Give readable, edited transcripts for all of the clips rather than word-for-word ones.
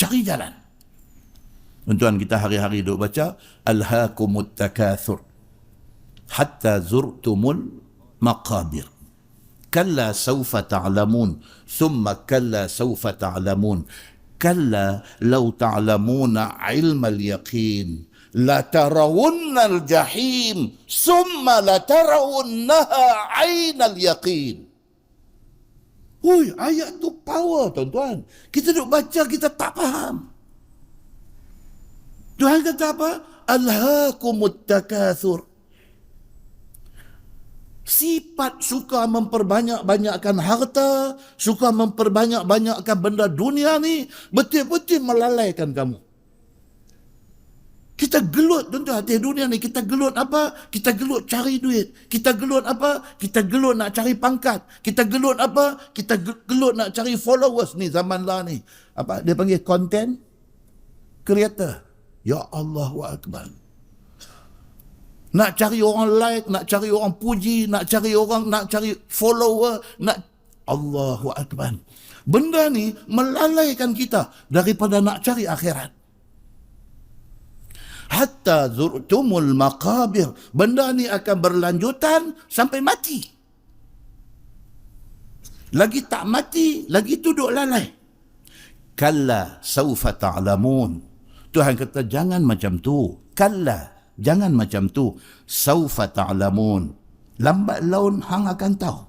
cari jalan. Tuan-tuan, kita hari-hari duk baca alhaakumut takathur hatta zurtumul maqabir. Kalla sawfa ta'lamun thumma kalla sawfa ta'lamun. Kalla law ta'lamuna ilmal yaqin la tarawunnal jahim thumma la tarawunnaha ainal yaqin. Hui, ayat tu power, tuan-tuan. Kita duk baca, kita tak faham. Tuhan kata apa? Alhaakumut takathur. Sifat suka memperbanyak-banyakkan harta, suka memperbanyak-banyakkan benda dunia ni, betul-betul melalaikan kamu. Kita gelut, tuan-tuan, hati dunia ni. Kita gelut apa? Kita gelut cari duit. Kita gelut apa? Kita gelut nak cari pangkat. Kita gelut apa? Kita gelut nak cari followers ni zaman lah ni. Apa? Dia panggil content creator. Ya Allahu Akbar. Nak cari orang like, nak cari orang puji, nak cari follower, Allahu Akbar. Benda ni melalaikan kita daripada nak cari akhirat. Hatta zurtumul maqabir. Benda ni akan berlanjutan sampai mati. Lagi tak mati, lagi duduk lalai. Kalla sawfa ta'lamun. Tuhan kata jangan macam tu. Kalla, jangan macam tu. Sawfa ta'lamun. Lambat laun hang akan tahu.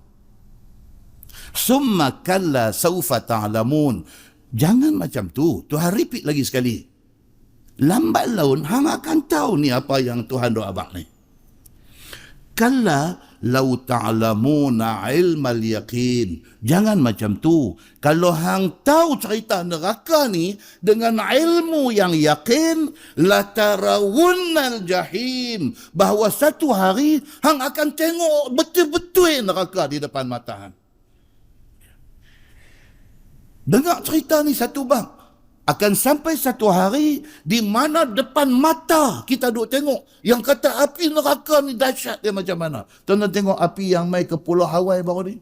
Summa kalla sawfa ta'lamun. Jangan macam tu. Tuhan repeat lagi sekali. Lambat laun hang akan tahu ni apa yang Tuhan doa abang ni. Kalla law ta'lamuna ilmal yaqin. Jangan macam tu. Kalau hang tahu cerita neraka ni dengan ilmu yang yakin, la tarawunnal jahim. Bahawa satu hari hang akan tengok betul-betul neraka di depan mata hang. Dengar cerita ni satu bang. Akan sampai satu hari di mana depan mata kita duk tengok yang kata api neraka ni dahsyat dia macam mana. Tuan-tuan tengok api yang mai ke Pulau Hawaii baru ni.